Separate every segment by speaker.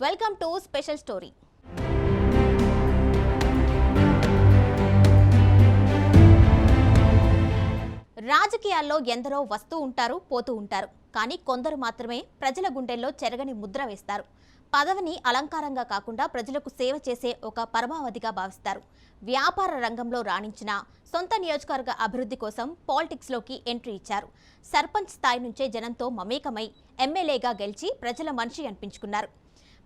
Speaker 1: Welcome to special story. రాజకీయాల్లో ఎందరో వస్తూ ఉంటారు, పోతూ ఉంటారు. కానీ కొందరు మాత్రమే ప్రజల గుండెల్లో చెరగని ముద్ర వేస్తారు. పదవిని అలంకారంగా కాకుండా ప్రజలకు సేవ చేసే ఒక పరమావధిగా భావిస్తారు. వ్యాపార రంగంలో రాణించిన సొంత నియోజకవర్గ అభివృద్ధి కోసం పాలిటిక్స్లోకి ఎంట్రీ ఇచ్చారు. సర్పంచ్ స్థాయి నుంచే జనంతో మమేకమై ఎమ్మెల్యేగా గెలిచి ప్రజల మనిషి అనిపించుకున్నారు.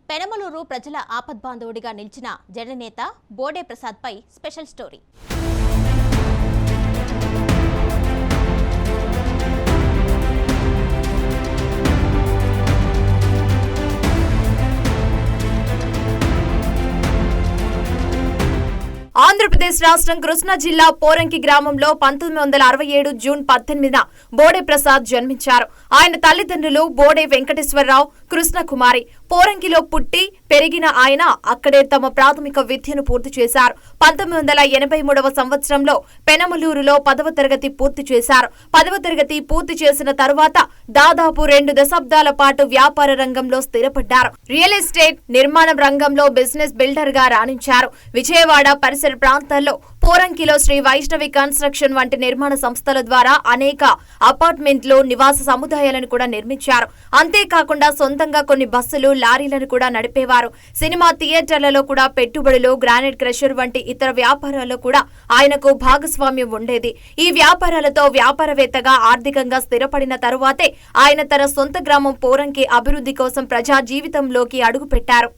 Speaker 1: పెనమలూరు ప్రజల ఆపద్బాంధవుడిగా నిలిచిన జననేత బోడే ప్రసాద్పై స్పెషల్ స్టోరీ.
Speaker 2: ఆంధ్రప్రదేశ్ రాష్ట్రం కృష్ణా జిల్లా పోరంకి గ్రామంలో 1967 జూన్ 18న బోడే ప్రసాద్ జన్మించారు. ఆయన తల్లిదండ్రులు బోడే వెంకటేశ్వరరావు, కృష్ణకుమారి. పోరంకిలో పుట్టి పెరిగిన ఆయన అక్కడే తమ ప్రాథమిక విద్యను పూర్తి చేశారు. 1983వ సంవత్సరంలో పెనమలూరులో 10వ తరగతి పూర్తి చేశారు. 10వ తరగతి పూర్తి చేసిన తరువాత దాదాపు 2 దశాబ్దాల పాటు వ్యాపార రంగంలో స్థిరపడ్డారు. రియల్ ఎస్టేట్, నిర్మాణం రంగంలో బిజినెస్ బిల్డర్ గా రాణించారు. విజయవాడ పరిసర ప్రాంతాల్లో పోరంకిలో శ్రీ వైష్ణవి కన్స్ట్రక్షన్ వంటి నిర్మాణ సంస్థల ద్వారా అనేక అపార్ట్మెంట్లు, నివాస సముదాయాలను కూడా నిర్మించారు. అంతేకాకుండా సొంతంగా కొన్ని బస్సులు, లారీలను కూడా నడిపేవారు. సినిమా థియేటర్లలో కూడా పెట్టుబడులు, గ్రానైట్ క్రషర్ వంటి ఇతర వ్యాపారాల్లో కూడా ఆయనకు భాగస్వామ్యం ఉండేది. ఈ వ్యాపారాలతో వ్యాపారవేత్తగా ఆర్థికంగా స్థిరపడిన తరువాతే ఆయన తన సొంత గ్రామం పోరంకి అభివృద్ధి కోసం ప్రజా జీవితంలోకి అడుగుపెట్టారు.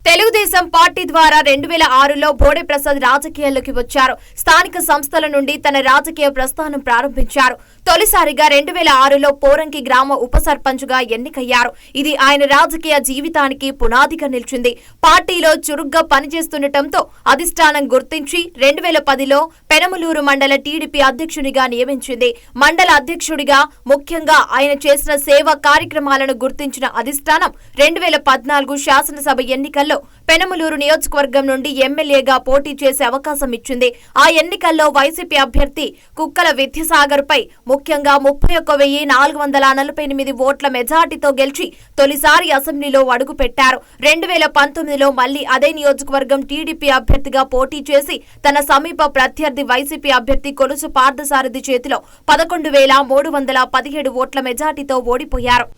Speaker 2: తెలుగుదేశం పార్టీ ద్వారా 2006లో బోడే ప్రసాద్ రాజకీయాల్లోకి వచ్చారు. స్థానిక సంస్థల నుండి తన రాజకీయ ప్రస్థానం ప్రారంభించారు. తొలిసారిగా 2006లో పోరంకి గ్రామ ఉప సర్పంచ్ గా ఎన్నికయ్యారు. ఇది ఆయన రాజకీయ జీవితానికి పునాదిగా నిలిచింది. పార్టీలో చురుగ్గా పనిచేస్తుండటంతో అధిష్టానం గుర్తించి 2010లో పెనమలూరు మండల టీడీపీ అధ్యక్షునిగా నియమించింది. మండల అధ్యక్షుడిగా ముఖ్యంగా ఆయన చేసిన సేవా కార్యక్రమాలను గుర్తించిన అధిష్టానం 2014 శాసనసభ ఎన్నికల్లో పెనమలూరు నియోజకవర్గం నుండి ఎమ్మెల్యేగా పోటీ చేసే అవకాశం ఇచ్చింది. ఆ ఎన్నికల్లో వైసీపీ అభ్యర్థి కుక్కల విద్యాసాగర్ పై ముఖ్యంగా 31,448 ఓట్ల మెజార్టీతో గెలిచి తొలిసారి అసెంబ్లీలో అడుగుపెట్టారు. 2019లో మళ్లీ అదే నియోజకవర్గం టీడీపీ అభ్యర్థిగా పోటీ చేసి తన సమీప ప్రత్యర్థి వైసీపీ అభ్యర్థి కొలుసు పార్థసారథి చేతిలో 11,317 ఓట్ల మెజార్టీతో ఓడిపోయారు.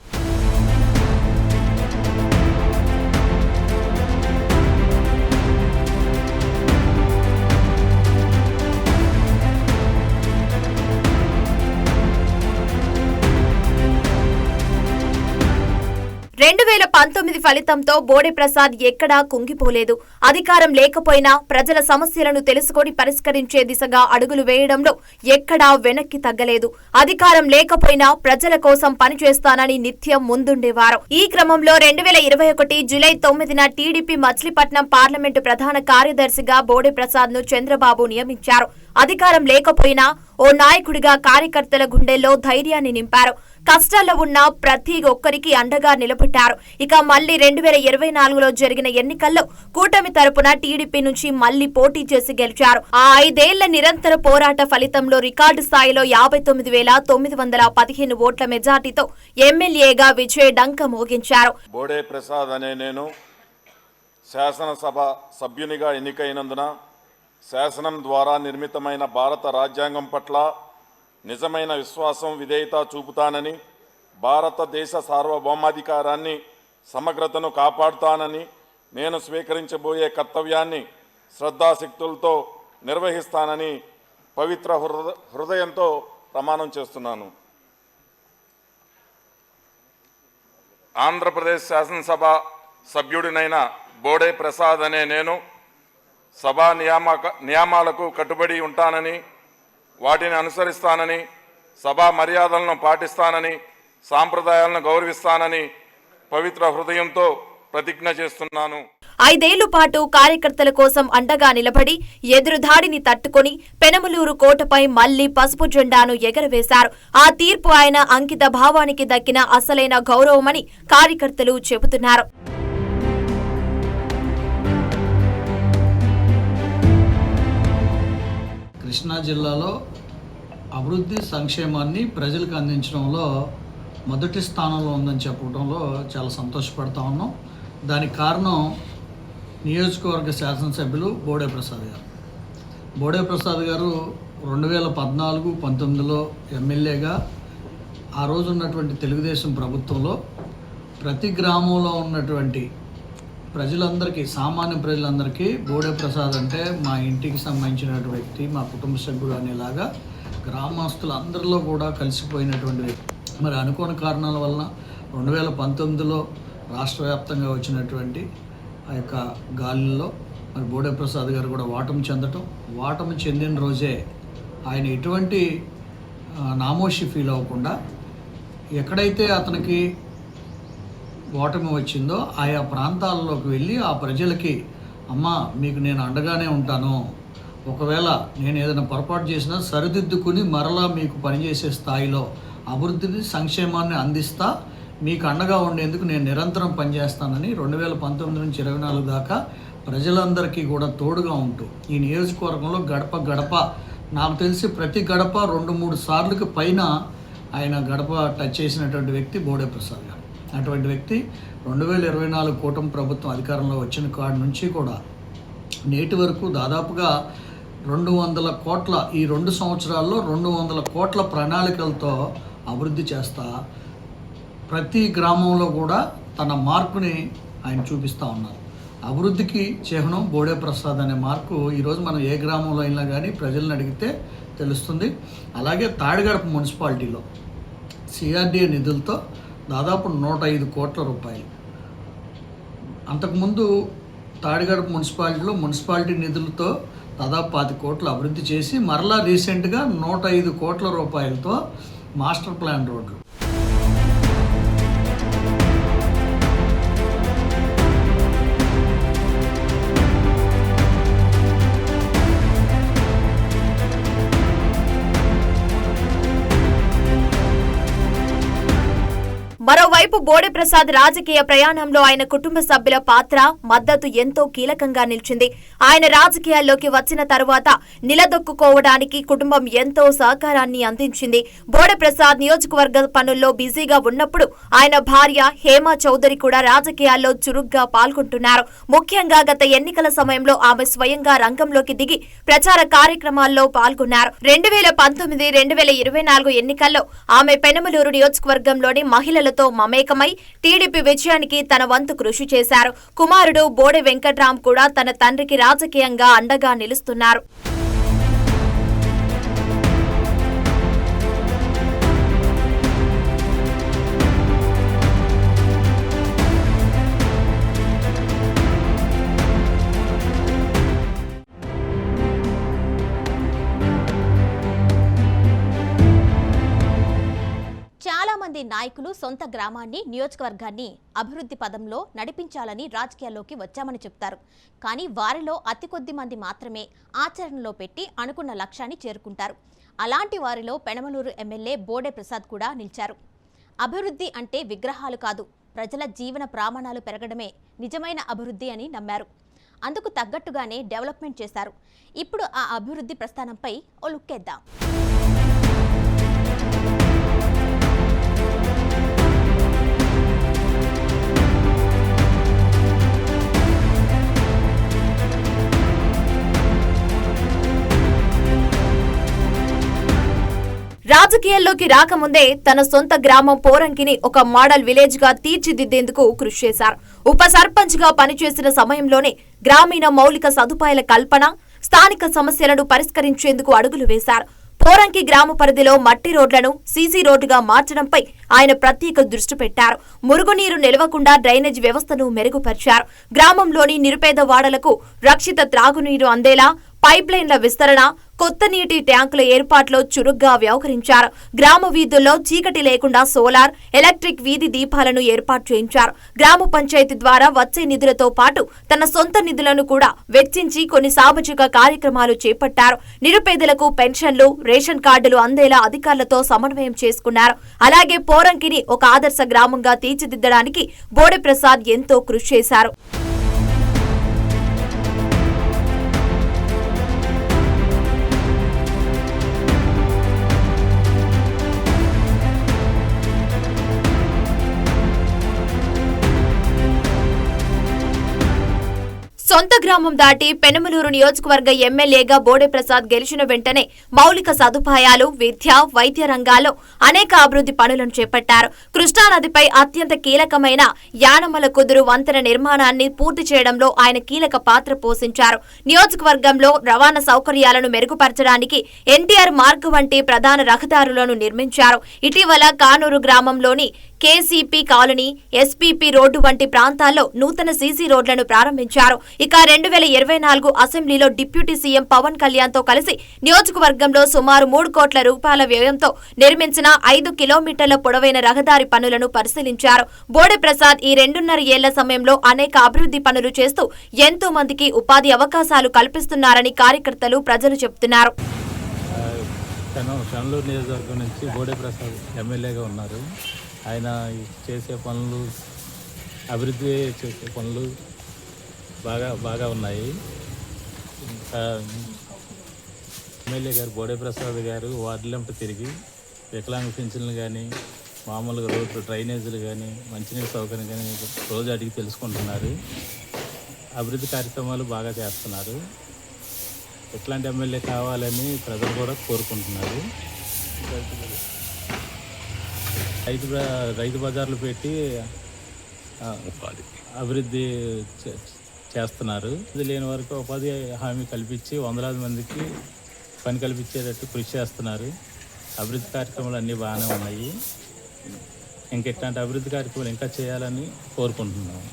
Speaker 2: ఫలితంతో బోడే ప్రసాద్ ఎక్కడా కుంగిపోలేదు. అధికారం లేకపోయినా ప్రజల సమస్యలను తెలుసుకొని పరిష్కరించే దిశగా అడుగులు వేయడంలో ఎక్కడా వెనక్కి తగ్గలేదు. అధికారం లేకపోయినా ప్రజల కోసం పనిచేస్తానని నిత్యం ముందుండేవారు. ఈ క్రమంలో 2021 జూలై 9న టీడీపీ మచిలీపట్నం పార్లమెంటు ప్రధాన కార్యదర్శిగా బోడే ప్రసాద్ ను చంద్రబాబు నియమించారు. అధికారం లేకపోయినా ఓ నాయకుడిగా కార్యకర్తల గుండెల్లో ధైర్యాన్ని నింపారు. కష్టాల్లో ఉన్న ప్రతి ఒక్కరికి అండగా నిలబెట్టారు. ఇక మళ్లీ 2024లో జరిగిన ఎన్నికల్లో కూటమి తరపున టీడీపీ నుంచి మళ్లీ పోటీ చేసి గెలిచారు. ఆ 5 ఏళ్ల నిరంతర పోరాట ఫలితంలో రికార్డు స్థాయిలో 59,915 ఓట్ల మెజార్టీతో ఎమ్మెల్యేగా విజయ డంక మోగించారు.
Speaker 3: బోడే ప్రసాద్ అనే నేను శాసనసభ సభ్యునిగా ఎన్నికైనందున శాసనం ద్వారా నిర్మితమైన భారత రాజ్యాంగం పట్ల నిజమైన విశ్వాసం, విధేయత చూపుతానని, భారతదేశ సార్వభౌమాధికారాన్ని, సమగ్రతను కాపాడుతానని, నేను స్వీకరించబోయే కర్తవ్యాన్ని శ్రద్ధాశక్తులతో నిర్వహిస్తానని పవిత్ర హృదయంతో ప్రమాణం చేస్తున్నాను. ఆంధ్రప్రదేశ్ శాసనసభ సభ్యుడినైన బోడే ప్రసాద్ అనే నేను సభా నియామాలకు కట్టుబడి ఉంటానని, వాటిని అనుసరిస్తానని, సభా మర్యాదలను పాటిస్తానని, సాంప్రదాయాలను గౌరవిస్తానని పవిత్ర హృదయంతో ప్రతిజ్ఞ చేస్తున్నాను.
Speaker 2: 5 ఏళ్ల పాటు కార్యకర్తల కోసం అండగా నిలబడి ఎదురుదాడిని తట్టుకొని పెనమలూరు కోటపై మళ్లీ పసుపు జెండాను ఎగరవేశారు. ఆ తీర్పు ఆయన అంకిత భావానికి దక్కిన అసలైన గౌరవమని కార్యకర్తలు చెబుతున్నారు.
Speaker 4: కృష్ణా జిల్లాలో అభివృద్ధి సంక్షేమాన్ని ప్రజలకు అందించడంలో మొదటి స్థానంలో ఉందని చెప్పడంలో చాలా సంతోషపడతా ఉన్నాం. దానికి కారణం నియోజకవర్గ శాసనసభ్యులు బోడే ప్రసాద్ గారు. బోడే ప్రసాద్ గారు 2014-19లో ఎమ్మెల్యేగా ఆ రోజు ఉన్నటువంటి తెలుగుదేశం ప్రభుత్వంలో ప్రతి గ్రామంలో ఉన్నటువంటి ప్రజలందరికీ, సామాన్య ప్రజలందరికీ బోడే ప్రసాద్ అంటే మా ఇంటికి సంబంధించినటువంటి వ్యక్తి, మా కుటుంబ సభ్యుడు అనేలాగా గ్రామస్తులందరిలో కూడా కలిసిపోయినటువంటి వ్యక్తి. మరి అనుకోని కారణాల వలన 2019లో రాష్ట్ర వ్యాప్తంగా వచ్చినటువంటి ఆ యొక్క గాలిలో మరి బోడే ప్రసాద్ గారు కూడా ఓటమి చెందిన రోజే ఆయన ఎటువంటి నామోషి ఫీల్ అవ్వకుండా ఎక్కడైతే అతనికి ఓటమి వచ్చిందో ఆయా ప్రాంతాల్లోకి వెళ్ళి ఆ ప్రజలకి, అమ్మా మీకు నేను అండగానే ఉంటాను, ఒకవేళ నేను ఏదైనా పొరపాటు చేసినా సరిదిద్దుకుని మరలా మీకు పనిచేసే స్థాయిలో అభివృద్ధిని సంక్షేమాన్ని అందిస్తా, మీకు అండగా ఉండేందుకు నేను నిరంతరం పనిచేస్తానని 2019 నుంచి 24 దాకా ప్రజలందరికీ కూడా తోడుగా ఉంటూ ఈ నియోజకవర్గంలో గడప గడప, నాకు తెలిసి ప్రతి గడప 2-3 సార్లకు పైన ఆయన గడప టచ్ చేసినటువంటి వ్యక్తి బోడే ప్రసాద్ గారు. అటువంటి వ్యక్తి 2024 కూటమి ప్రభుత్వం అధికారంలో వచ్చిన కాడి నుంచి కూడా నేటి వరకు దాదాపుగా 200 కోట్ల, ఈ 2 సంవత్సరాల్లో 200 కోట్ల ప్రణాళికలతో అభివృద్ధి చేస్తా ప్రతి గ్రామంలో కూడా తన మార్కుని ఆయన చూపిస్తూ ఉన్నారు. అభివృద్ధికి చిహ్నం బోడే ప్రసాద్ అనే మార్కు ఈరోజు మనం ఏ గ్రామంలో అయినా కానీ ప్రజలను అడిగితే తెలుస్తుంది. అలాగే తాడిగడప మున్సిపాలిటీలో సిఆర్డీఏ నిధులతో దాదాపు 105 కోట్ల రూపాయలు, అంతకుముందు తాడిగడప మున్సిపాలిటీ నిధులతో దాదాపు 10 కోట్లు అభివృద్ధి చేసి మరలా రీసెంట్గా 105 కోట్ల రూపాయలతో మాస్టర్ ప్లాన్ రోడ్లు.
Speaker 2: మరోవైపు బోడే ప్రసాద్ రాజకీయ ప్రయాణంలో ఆయన కుటుంబ సభ్యుల పాత్ర, మద్దతు ఎంతో కీలకంగా నిలిచింది. ఆయన రాజకీయాల్లోకి వచ్చిన తరువాత నిలదొక్కుకోవడానికి కుటుంబం ఎంతో సహకారాన్ని అందించింది. బోడే ప్రసాద్ నియోజకవర్గ పనుల్లో బిజీగా ఉన్నప్పుడు ఆయన భార్య హేమా చౌదరి కూడా రాజకీయాల్లో చురుగ్గా పాల్గొంటున్నారు. ముఖ్యంగా గత ఎన్నికల సమయంలో ఆమె స్వయంగా రంగంలోకి దిగి ప్రచార కార్యక్రమాల్లో పాల్గొన్నారు. 2019-2024 ఎన్నికల్లో ఆమె పెనమలూరు నియోజకవర్గంలోని మహిళలతో మమేకమై టీడీపీ విజయానికి తన వంతు కృషి చేశారు. కుమారుడు బోడే వెంకట్రామ్ కూడా తన తండ్రికి రాజకీయంగా అండగా నిలుస్తున్నారు.
Speaker 1: చాలా మంది నాయకులు సొంత గ్రామాన్ని, నియోజకవర్గాన్ని అభివృద్ధి పదంలో నడిపించాలని రాజకీయాల్లోకి వచ్చామని చెప్తారు. కానీ వారిలో అతి కొద్ది మంది మాత్రమే ఆచరణలో పెట్టి అనుకున్న లక్ష్యాన్ని చేరుకుంటారు. అలాంటి వారిలో పెనమలూరు ఎమ్మెల్యే బోడే ప్రసాద్ కూడా నిలిచారు. అభివృద్ధి అంటే విగ్రహాలు కాదు, ప్రజల జీవన ప్రమాణాలు పెరగడమే నిజమైన అభివృద్ధి అని నమ్మారు. అందుకు తగ్గట్టుగానే డెవలప్మెంట్ చేశారు. ఇప్పుడు ఆ అభివృద్ధి ప్రస్థానంపై ఓ లుక్కేద్దాం.
Speaker 2: రాజకీయాల్లోకి రాకముందే తన సొంత గ్రామం పోరంకిని ఒక మోడల్ విలేజ్ గా తీర్చిదిద్దేందుకు కృషి చేశారు. ఉప సర్పంచ్ గా పనిచేసిన సమయంలోనే గ్రామీణ మౌలిక సదుపాయాల కల్పన, స్థానిక సమస్యలను పరిష్కరించేందుకు అడుగులు వేశారు. పోరంకి గ్రామ పరిధిలో మట్టి రోడ్లను సీసీ రోడ్డుగా మార్చడంపై ఆయన ప్రత్యేక దృష్టి పెట్టారు. మురుగునీరు నిలవకుండా డ్రైనేజ్ వ్యవస్థను మెరుగుపరిచారు. గ్రామంలోని నిరుపేద వాడలకు రక్షిత త్రాగునీరు అందేలా పైప్లైన్ల విస్తరణ, కొత్త నీటి ట్యాంకుల ఏర్పాట్లో చురుగ్గా వ్యవహరించారు. గ్రామ వీధుల్లో చీకటి లేకుండా సోలార్, ఎలక్ట్రిక్ వీధి దీపాలను ఏర్పాటు చేయించారు. గ్రామ పంచాయతీ ద్వారా వచ్చే నిధులతో పాటు తన సొంత నిధులను కూడా వెచ్చించి కొన్ని సామాజిక కార్యక్రమాలు చేపట్టారు. నిరుపేదలకు పెన్షన్లు, రేషన్ కార్డులు అందేలా అధికారులతో సమన్వయం చేసుకున్నారు. అలాగే పోరంకిని ఒక ఆదర్శ గ్రామంగా తీర్చిదిద్దడానికి బోడే ప్రసాద్ ఎంతో కృషి చేశారు. గ్రామం దాటి పెనుమలూరు నియోజకవర్గ ఎమ్మెల్యేగా బోడే ప్రసాద్ గెలిచిన వెంటనే మౌలిక సదుపాయాలు, విద్య, వైద్య రంగాల్లో అనేక అభివృద్ధి పనులను చేపట్టారు. కృష్ణానదిపై అత్యంత కీలకమైన యానమల కుదురు వంతెన నిర్మాణాన్ని పూర్తి చేయడంలో ఆయన కీలక పాత్ర పోషించారు. నియోజకవర్గంలో రవాణా సౌకర్యాలను మెరుగుపరచడానికి ఎన్టీఆర్ మార్గ్ వంటి ప్రధాన రహదారులను నిర్మించారు. ఇటీవల కానూరు గ్రామంలోని కేసీపీ కాలనీ, ఎస్పీపీ రోడ్డు వంటి ప్రాంతాల్లో నూతన సీసీ రోడ్లను ప్రారంభించారు. ఇక 2024 అసెంబ్లీలో డిప్యూటీ సీఎం పవన్ కళ్యాణ్ తో కలిసి నియోజకవర్గంలో సుమారు 3 కోట్ల రూపాయల వ్యయంతో నిర్మించిన 5 కిలోమీటర్ల పొడవైన రహదారి పనులను పరిశీలించారు. బోడే ప్రసాద్ ఈ 2.5 ఏళ్ల సమయంలో అనేక అభివృద్ధి పనులు చేస్తూ ఎంతో మందికి ఉపాధి అవకాశాలు కల్పిస్తున్నారని కార్యకర్తలు, ప్రజలు చెబుతున్నారు.
Speaker 5: పెనమలూరు నియోజకవర్గం నుంచి బోడే ప్రసాద్ ఎమ్మెల్యేగా ఉన్నారు. ఆయన చేసే పనులు, అభివృద్ధి చేసే పనులు బాగా ఉన్నాయి. ఇంకా ఎమ్మెల్యే గారు బోడే ప్రసాద్ గారు వార్డులంట తిరిగి వికలాంగ పింఛన్లు కానీ, మామూలుగా రోడ్లు, డ్రైనేజీలు కానీ, మంచినీటి సౌకర్యం కానీ రోజు అడిగి తెలుసుకుంటున్నారు. అభివృద్ధి కార్యక్రమాలు బాగా చేస్తున్నారు. ఎట్లాంటి ఎమ్మెల్యే కావాలని ప్రజలు కూడా కోరుకుంటున్నారు. రైతు బజార్లు పెట్టి అభివృద్ధి చేస్తున్నారు. ఇది లేని వరకు ఉపాధి హామీ కల్పించి వందలాది మందికి పని కల్పించేటట్టు కృషి చేస్తున్నారు. అభివృద్ధి కార్యక్రమాలు అన్నీ బాగానే ఉన్నాయి. ఇంకెట్లాంటి అభివృద్ధి కార్యక్రమాలు ఇంకా చేయాలని కోరుకుంటున్నాము.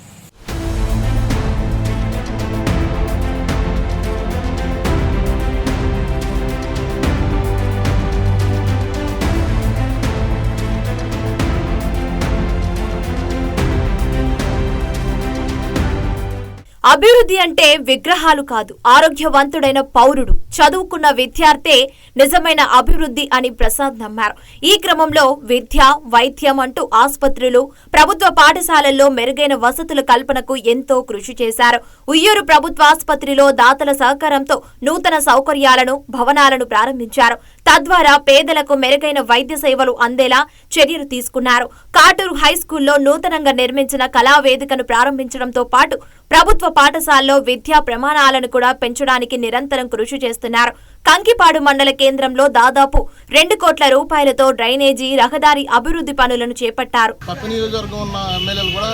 Speaker 2: అభివృద్ధి అంటే విగ్రహాలు కాదు, ఆరోగ్యవంతుడైన పౌరుడు, చదువుకున్న విద్యార్థే నిజమైన అభివృద్ధి అని ప్రసాద్ నమ్మారు. ఈ క్రమంలో విద్య, వైద్యం అంటూ ఆసుపత్రులు, ప్రభుత్వ పాఠశాలల్లో మెరుగైన వసతుల కల్పనకు ఎంతో కృషి చేశారు. ఉయ్యూరు ప్రభుత్వ ఆసుపత్రిలో దాతల సహకారంతో నూతన సౌకర్యాలను, భవనాలను ప్రారంభించారు. తద్వారా పేదలకు మెరుగైన వైద్య సేవలు అందేలా చర్యలు తీసుకున్నారు. కాటూరు హైస్కూల్లో నూతనంగా నిర్మించిన కళావేదికను ప్రారంభించడంతో పాటు ప్రభుత్వ పాఠశాలలో విద్యా ప్రమాణాలను కూడా పెంచడానికి నిరంతరం కృషి చేస్తున్నారు. కంకిపాడు మండల కేంద్రంలో దాదాపు 2 కోట్ల రూపాయలతో డ్రైనేజీ, రహదారి అభివృద్ధి పనులను చేపట్టారు.
Speaker 6: పక్క నియోజకవర్గం ఉన్న ఎమ్మెల్యేలు కూడా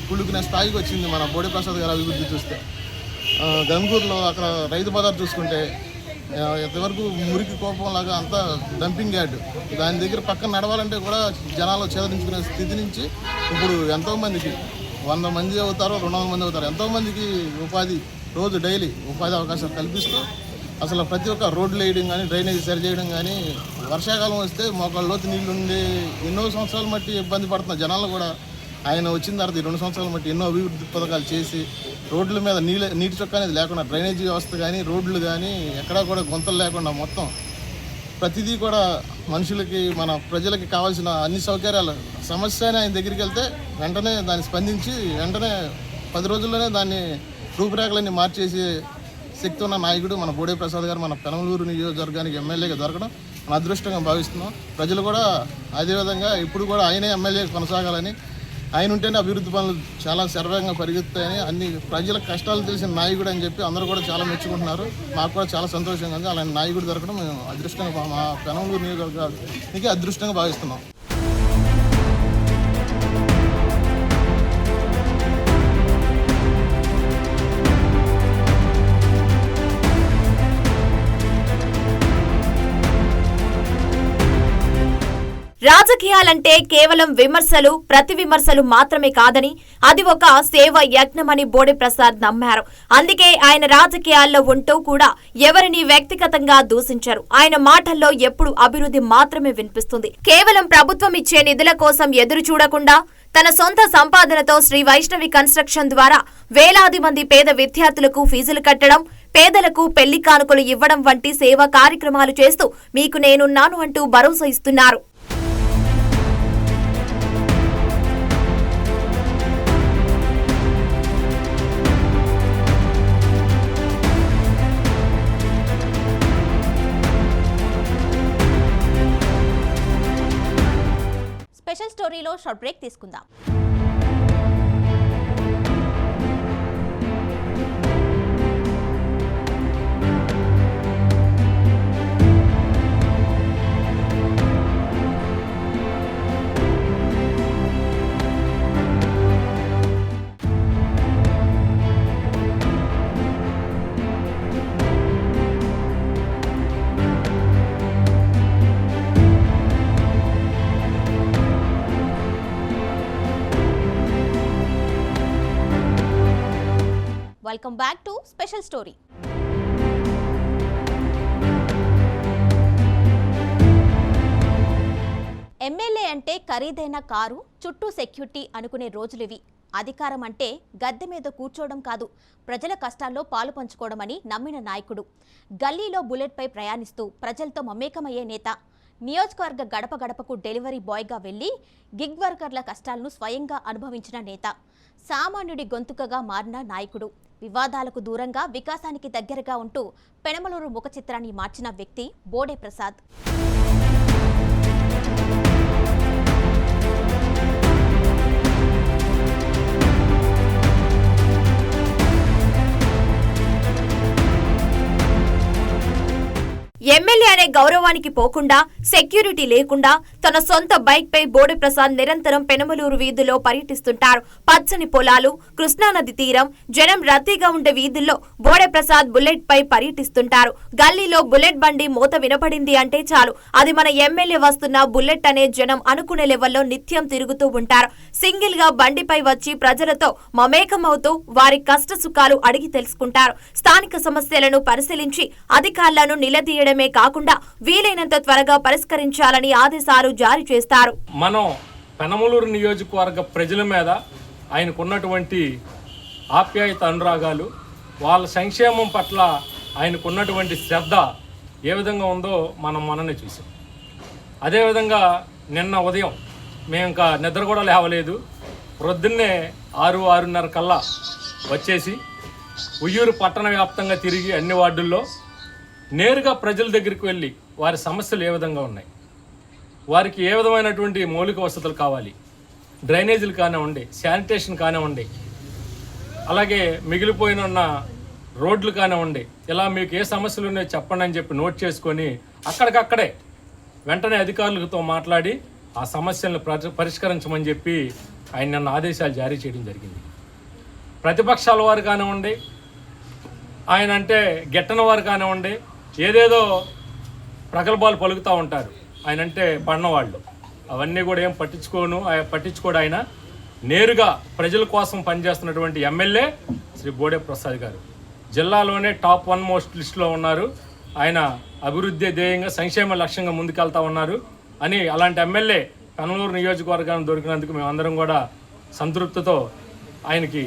Speaker 6: కుళ్ళుకునే స్థాయికి వచ్చింది మన బోడే ప్రసాద్ గారి అభివృద్ధి చూస్తే. గంగూరులో అక్కడ రైతు బజార్ చూసుకుంటే ఎంతవరకు మురికి కోపంలాగా అంతా డంపింగ్ యార్డ్, దాని దగ్గర పక్కన నడవాలంటే కూడా జనాలు చేదరించుకునే స్థితి నుంచి ఇప్పుడు ఎంతోమందికి 100 మంది అవుతారో 200 మంది అవుతారు, ఎంతోమందికి ఉపాధి, రోజు డైలీ ఉపాధి అవకాశాలు కల్పిస్తూ అసలు ప్రతి ఒక్క రోడ్లు వేయడం కానీ, డ్రైనేజ్ సరి చేయడం కానీ, వర్షాకాలం వస్తే మోకాళ్ళ లోతు నీళ్లు ఉండి ఎన్నో సంవత్సరాల మట్టి ఇబ్బంది పడుతున్న జనాలు కూడా ఆయన వచ్చిన తర్వాత 2 సంవత్సరాల మట్టి ఎన్నో అభివృద్ధి పథకాలు చేసి రోడ్ల మీద నీటి చొక్క అనేది లేకుండా, డ్రైనేజీ వ్యవస్థ కానీ, రోడ్లు కానీ ఎక్కడా కూడా గుంతలు లేకుండా మొత్తం ప్రతిదీ కూడా మనుషులకి, మన ప్రజలకి కావాల్సిన అన్ని సౌకర్యాలు, సమస్య అని ఆయన దగ్గరికి వెళ్తే వెంటనే దాన్ని స్పందించి వెంటనే 10 రోజుల్లోనే దాన్ని రూపురేఖలన్నీ మార్చేసి శక్తి ఉన్న నాయకుడు మన బోడే ప్రసాద్ గారు మన పెనమలూరు నియోజకవర్గానికి ఎమ్మెల్యేగా దొరకడం మన అదృష్టంగా భావిస్తున్నాం. ప్రజలు కూడా అదేవిధంగా ఇప్పుడు కూడా ఆయనే ఎమ్మెల్యే కొనసాగాలని, ఆయన ఉంటేనే అభివృద్ధి పనులు చాలా శరవేగంగా పరిగెత్తాయని, అన్ని ప్రజల కష్టాలు తెలిసిన నాయకుడు అని చెప్పి అందరూ కూడా చాలా మెచ్చుకుంటున్నారు. మాకు కూడా చాలా సంతోషంగా ఉంది. అలాంటి నాయకుడు దొరకడం మేము అదృష్టంగా, మా పెనమలూరు నియోజకవర్గానికి అదృష్టంగా భావిస్తున్నాం.
Speaker 2: రాజకీయాలంటే కేవలం విమర్శలు, ప్రతి విమర్శలు మాత్రమే కాదని, అది ఒక సేవ యజ్ఞమని బోడే ప్రసాద్ నమ్మారు. అందుకే ఆయన రాజకీయాల్లో ఉంటూ కూడా ఎవరిని వ్యక్తిగతంగా దూషించరు. ఆయన మాటల్లో ఎప్పుడు అభివృద్ధి మాత్రమే వినిపిస్తుంది. కేవలం ప్రభుత్వం ఇచ్చే నిధుల కోసం ఎదురు చూడకుండా తన సొంత సంపాదనతో శ్రీ వైష్ణవి కన్స్ట్రక్షన్ ద్వారా వేలాది మంది పేద విద్యార్థులకు ఫీజులు కట్టడం, పేదలకు పెళ్లి కానుకలు ఇవ్వడం వంటి సేవా కార్యక్రమాలు చేస్తూ మీకు నేనున్నాను అంటూ భరోసా ఇస్తున్నారు.
Speaker 1: స్పెషల్ స్టోరీలో షార్ట్ బ్రేక్ తీసుకుందాం. Welcome back to special story. MLA అంటే ఖరీదైన కారు, చుట్టూ సెక్యూరిటీ అనుకునే రోజులివి. అధికారం అంటే గద్దె మీద కూర్చోవడం కాదు, ప్రజల కష్టాల్లో పాలు పంచుకోవడమని నమ్మిన నాయకుడు. గల్లీలో బుల్లెట్పై ప్రయాణిస్తూ ప్రజలతో మమేకమయ్యే నేత. నియోజకవర్గ గడప గడపకు డెలివరీ బాయ్గా వెళ్లి గిగ్ వర్కర్ల కష్టాలను స్వయంగా అనుభవించిన నేత. సామాన్యుడి గొంతుకగా మారిన నాయకుడు. వివాదాలకు దూరంగా వికాసానికి దగ్గరగా ఉంటూ పెనమలూరు ముఖ చిత్రాన్ని మార్చిన వ్యక్తి బోడే ప్రసాద్.
Speaker 2: ఎమ్మెల్యే అనే గౌరవానికి పోకుండా, సెక్యూరిటీ లేకుండా తన సొంత బైక్ పై బోడే ప్రసాద్ నిరంతరం పెనమలూరు వీధుల్లో పర్యటిస్తుంటారు. పచ్చని పొలాలు, కృష్ణానది తీరం, జనం రద్దీగా ఉండే వీధుల్లో బోడే ప్రసాద్ బుల్లెట్ పై పర్యటిస్తుంటారు. గల్లీలో బుల్లెట్ బండి మోత వినపడింది అంటే చాలు, అది మన ఎమ్మెల్యే వస్తున్న బుల్లెట్ అనే జనం అనుకునే లెవెల్లో నిత్యం తిరుగుతూ ఉంటారు. సింగిల్ గా బండిపై వచ్చి ప్రజలతో మమేకమవుతూ వారి కష్ట సుఖాలు అడిగి తెలుసుకుంటారు. స్థానిక సమస్యలను పరిశీలించి అధికారులను నిలదీయడం కాకుండా వీలైనంత త్వరగా పరిష్కరించాలని ఆదేశాలు జారీ చేస్తారు.
Speaker 7: మనం పెనమలూరు నియోజకవర్గ ప్రజల మీద ఆయనకున్నటువంటి ఆప్యాయత, అనురాగాలు, వాళ్ళ సంక్షేమం పట్ల ఆయనకున్నటువంటి శ్రద్ధ ఏ విధంగా ఉందో మనం మొన్ననే చూసాం. అదేవిధంగా నిన్న ఉదయం మేము ఇంకా నిద్ర కూడా లేవలేదు, ప్రొద్దున్నే 6-6:30 కల్లా వచ్చేసి ఉయ్యూరు పట్టణ వ్యాప్తంగా తిరిగి అన్ని వార్డుల్లో నేరుగా ప్రజల దగ్గరికి వెళ్ళి వారి సమస్యలు ఏ విధంగా ఉన్నాయి, వారికి ఏ విధమైనటువంటి మౌలిక వసతులు కావాలి, డ్రైనేజీలు కానివ్వండి, శానిటేషన్ కానివ్వండి, అలాగే మిగిలిపోయిన రోడ్లు కానివ్వండి, ఇలా మీకు ఏ సమస్యలు ఉన్నాయో చెప్పండి అని చెప్పి నోట్ చేసుకొని అక్కడికక్కడే వెంటనే అధికారులతో మాట్లాడి ఆ సమస్యలను పరిష్కరించమని చెప్పి ఆయన నిన్న ఆదేశాలు జారీ చేయడం జరిగింది. ప్రతిపక్షాల వారు కానివ్వండి, ఆయన అంటే గిట్టని వారు కానివ్వండి, ఏదేదో ప్రగల్భాలు పలుకుతూ ఉంటారు ఆయన అంటే పడినవాళ్ళు. అవన్నీ కూడా ఏం పట్టించుకోడు. ఆయన నేరుగా ప్రజల కోసం పనిచేస్తున్నటువంటి ఎమ్మెల్యే శ్రీ బోడే ప్రసాద్ గారు జిల్లాలోనే టాప్ 1 మోస్ట్ లిస్టులో ఉన్నారు. ఆయన అభివృద్ధి ధ్యేయంగా, సంక్షేమ లక్ష్యంగా ముందుకెళ్తా ఉన్నారు అని అలాంటి ఎమ్మెల్యే పెనమలూరు నియోజకవర్గాన్ని దొరికినందుకు మేమందరం కూడా సంతృప్తితో ఆయనకి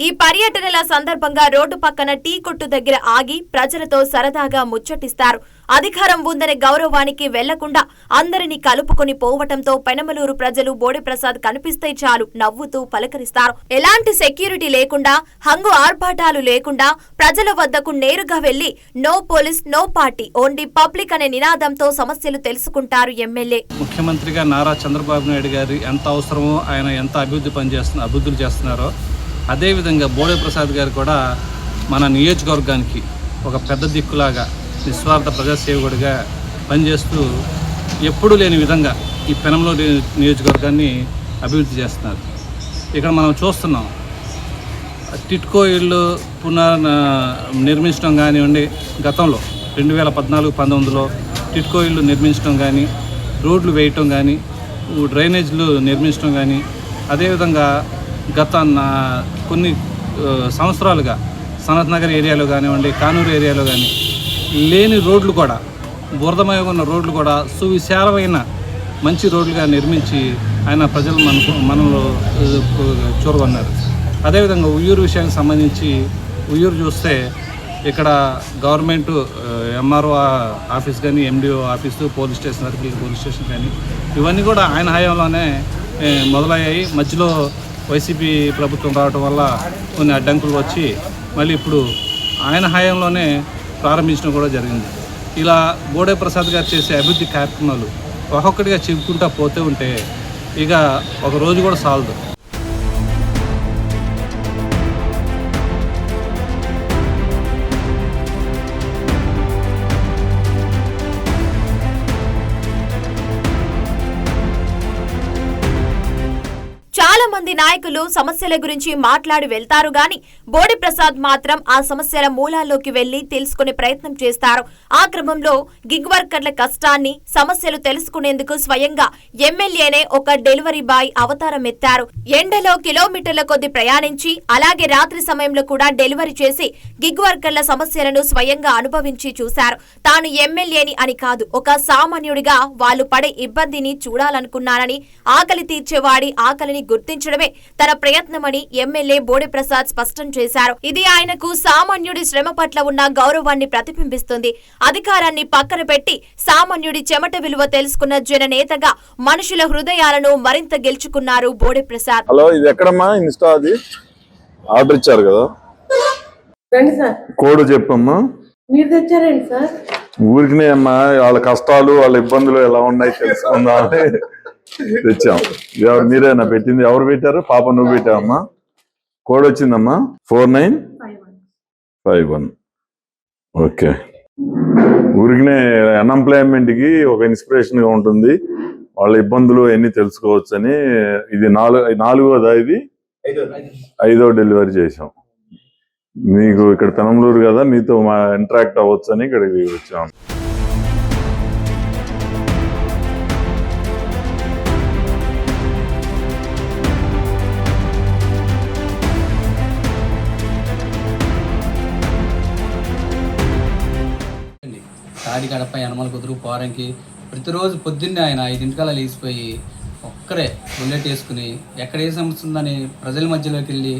Speaker 2: ఈ పర్యటనల సందర్భంగా రోడ్డు పక్కన టీ కొట్టు దగ్గర ఆగి ప్రజలతో సరదాగా ముచ్చటిస్తారు. అధికారం ఉందనే గౌరవానికి వెళ్లకుండా అందరినీ కలుపుకొని పోవటంతో పెనమలూరు ప్రజలు బోడే ప్రసాద్ కనిపిస్తే చాలు నవ్వుతూ పలకరిస్తారు. ఎలాంటి సెక్యూరిటీ లేకుండా, హంగు ఆర్భాటాలు లేకుండా ప్రజల వద్దకు నేరుగా వెళ్లి no police, no party, only public అనే నినాదంతో సమస్యలు తెలుసుకుంటారు ఎమ్మెల్యే.
Speaker 8: ముఖ్యమంత్రిగా నారా చంద్రబాబు నాయుడు గారు ఎంత అవసరమో, ఆయన ఎంత అభివృద్ధులు చేస్తున్నారో అదేవిధంగా బోడే ప్రసాద్ గారు కూడా మన నియోజకవర్గానికి ఒక పెద్ద దిక్కులాగా నిస్వార్థ ప్రజాసేవకుడిగా పనిచేస్తూ ఎప్పుడూ లేని విధంగా ఈ పెనమలూరు నియోజకవర్గాన్ని అభివృద్ధి చేస్తున్నారు. ఇక్కడ మనం చూస్తున్నాం టిట్కో ఇళ్ళు నిర్మించడం కానివ్వండి, గతంలో 2014-19లో టిట్కో ఇళ్ళు నిర్మించడం కానీ, రోడ్లు వేయటం కానీ, డ్రైనేజీలు నిర్మించడం కానీ, అదేవిధంగా గత కొన్ని సంవత్సరాలుగా సనత్ నగర్ ఏరియాలో కానివ్వండి, కానూరు ఏరియాలో కానీ లేని రోడ్లు కూడా, బురదమయంగా ఉన్న రోడ్లు కూడా సువిశాలమైన మంచి రోడ్లుగా నిర్మించి ఆయన ప్రజలు మనలో చూరగొన్నారు. అదేవిధంగా ఉయ్యూరు విషయానికి సంబంధించి ఉయ్యూరు చూస్తే ఇక్కడ గవర్నమెంట్ ఎంఆర్ఓ ఆఫీస్ కానీ, MDO office, police station circle police station కానీ ఇవన్నీ కూడా ఆయన హయాంలోనే మొదలయ్యాయి. మధ్యలో వైసీపీ ప్రభుత్వం రావడం వల్ల కొన్ని అడ్డంకులు వచ్చి మళ్ళీ ఇప్పుడు ఆయన హయాంలోనే ప్రారంభించడం కూడా జరిగింది. ఇలా బోడే ప్రసాద్ గారు చేసే అభివృద్ధి కార్యక్రమాలు ఒక్కొక్కటిగా చెప్పుకుంటూ పోతూ ఉంటే ఇక ఒక రోజు కూడా సాలదు.
Speaker 2: చాలా మంది నాయకులు సమస్యల గురించి మాట్లాడి వెళ్తారు గాని బోడే ప్రసాద్ మాత్రం ఆ సమస్యల మూలాల్లోకి వెళ్లి తెలుసుకునే ప్రయత్నం చేస్తారు. ఆ క్రమంలో గిగ్ వర్కర్ల కష్టాన్ని సమస్యలు తెలుసుకునేందుకు స్వయంగా ఎమ్మెల్యేనే ఒక డెలివరీ బాయ్ అవతారం ఎత్తారు. ఎండలో కిలోమీటర్ల కొద్ది ప్రయాణించి అలాగే రాత్రి సమయంలో కూడా డెలివరీ చేసి గిగ్ వర్కర్ల సమస్యలను స్వయంగా అనుభవించి చూశారు. తాను ఎమ్మెల్యేని అని కాదు, ఒక సామాన్యుడిగా వాళ్ళు పడే ఇబ్బందిని చూడాలనుకున్నానని, ఆకలి తీర్చేవాడి ఆకలిని గుర్తించడమే తన ప్రయత్నమని ఎమ్మెల్యే బోడే ప్రసాద్ స్పష్టం చేశారు. ఇది ఆయనకు సామాన్యుడి శ్రమ పట్ల ఉన్న గౌరవాన్ని ప్రతిబింబిస్తుంది. అధికారాన్ని పక్కన పెట్టి సామాన్యుడి చెమట విలువ తెలుసుకున్న జననేతగా మనుషుల హృదయాలను మరింత గెలుచుకున్నారు బోడే ప్రసాద్.
Speaker 3: హలో, ఇది ఎక్కడమ్మా? ఇన్స్టా అది ఆర్డర్ ఇచ్చారు కదా,
Speaker 9: రండి సార్.
Speaker 3: కోడ్ చెప్పమ్మా.
Speaker 9: మీరు తెచ్చారండి సార్?
Speaker 3: ఊరికినే అమ్మా, వాళ్ళ కష్టాలు వాళ్ళ ఇబ్బందులు ఎలా ఉన్నాయి తెలుసుకుందామని తెచ్చాం. ఎవరు మీరేనా పెట్టింది? ఎవరు పెట్టారు? పాప నువ్వు పెట్టావమ్మా. కోడ్ వచ్చిందమ్మా 4951. ఓకే. ఊరికినే అన్ఎంప్లాయ్మెంట్ కి ఒక ఇన్స్పిరేషన్ గా ఉంటుంది, వాళ్ళ ఇబ్బందులు ఎన్ని తెలుసుకోవచ్చు అని. ఇది నాలుగోదా? ఇది 5వ డెలివరీ చేసాం. మీకు ఇక్కడ పెనంలూరు కదా, మీతో ఇంటరాక్ట్ అవ్వచ్చు అని ఇక్కడికి వచ్చాం.
Speaker 10: తాడి గడప యనమల కుదురు పోరంకి ప్రతిరోజు పొద్దున్నే ఆయన 5 లేచిపోయి ఒక్కరే బుల్లెట్ వేసుకుని ఎక్కడ ఏ సమస్య ఉందని ప్రజల మధ్యలోకి వెళ్ళి,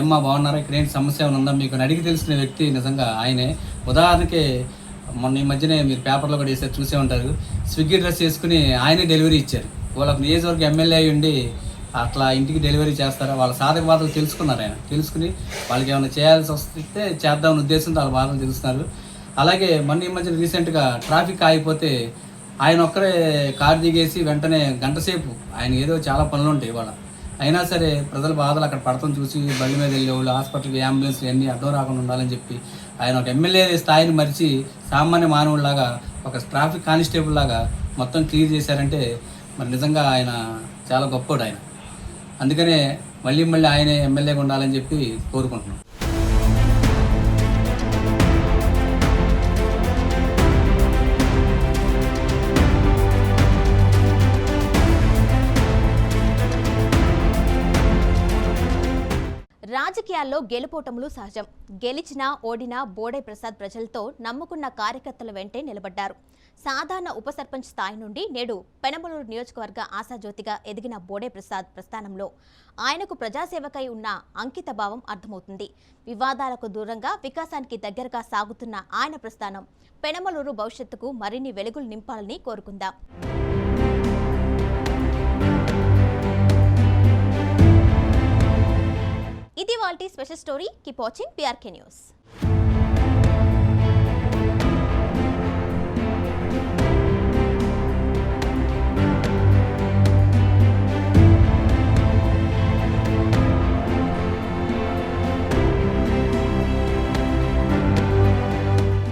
Speaker 10: ఏమ్మా బాగున్నారా, ఇక్కడ ఏంటి సమస్య ఏమైనా ఉందా మీకు అడిగి తెలుసుకునే వ్యక్తి నిజంగా ఆయనే. ఉదాహరణకి మొన్న ఈ మధ్యనే మీరు పేపర్లో కూడా వేసారు, చూసే ఉంటారు. స్విగ్గీ డ్రెస్ వేసుకుని ఆయనే డెలివరీ ఇచ్చారు. వాళ్ళకు నియోజకవర్గం ఎమ్మెల్యే అయి ఉండి అట్లా ఇంటికి డెలివరీ చేస్తారా? వాళ్ళ సాధక బాధలు తెలుసుకున్నారు ఆయన. తెలుసుకుని వాళ్ళకి ఏమైనా చేయాల్సి వస్తే చేద్దామని ఉద్దేశంతో వాళ్ళ బాధలు తెలుస్తున్నారు. అలాగే మొన్న ఈ మధ్య రీసెంట్గా ట్రాఫిక్ ఆగిపోతే ఆయన ఒక్కరే కారు దిగేసి వెంటనే గంట సేపు ఆయన ఏదో చాలా పనులు ఉంటాయి ఇవాళ, అయినా సరే ప్రజల బాధలు అక్కడ పడతాం చూసి బండి మీద వెళ్ళేవాళ్ళు, హాస్పిటల్కి అంబులెన్స్లు అన్నీ అడ్డం రాకుండా ఉండాలని చెప్పి ఆయన ఒక ఎమ్మెల్యే స్థాయిని మరిచి సామాన్య మానవుడిలాగా ఒక ట్రాఫిక్ కానిస్టేబుల్ లాగా మొత్తం క్లియర్ చేశారంటే మరి నిజంగా ఆయన చాలా గొప్పోడు ఆయన. అందుకనే మళ్ళీ ఆయనే ఎమ్మెల్యేగా ఉండాలని చెప్పి కోరుకుంటున్నాం.
Speaker 1: రాజకీయాల్లో గెలుపోటములు సహజం. గెలిచినా ఓడినా బోడే ప్రసాద్ ప్రజలతో నమ్ముకున్న కార్యకర్తల వెంటే నిలబడ్డారు. సాధారణ ఉప సర్పంచ్ స్థాయి నుండి నేడు పెనమలూరు నియోజకవర్గ ఆశాజ్యోతిగా ఎదిగిన బోడే ప్రసాద్ ప్రస్థానంలో ఆయనకు ప్రజాసేవకై ఉన్న అంకిత భావం అర్థమవుతుంది. వివాదాలకు దూరంగా వికాసానికి దగ్గరగా సాగుతున్న ఆయన ప్రస్థానం పెనమలూరు భవిష్యత్తుకు మరిన్ని వెలుగులు నింపాలని కోరుకుందాం. ఇది వాల్టీ special story. Keep watching PRK news.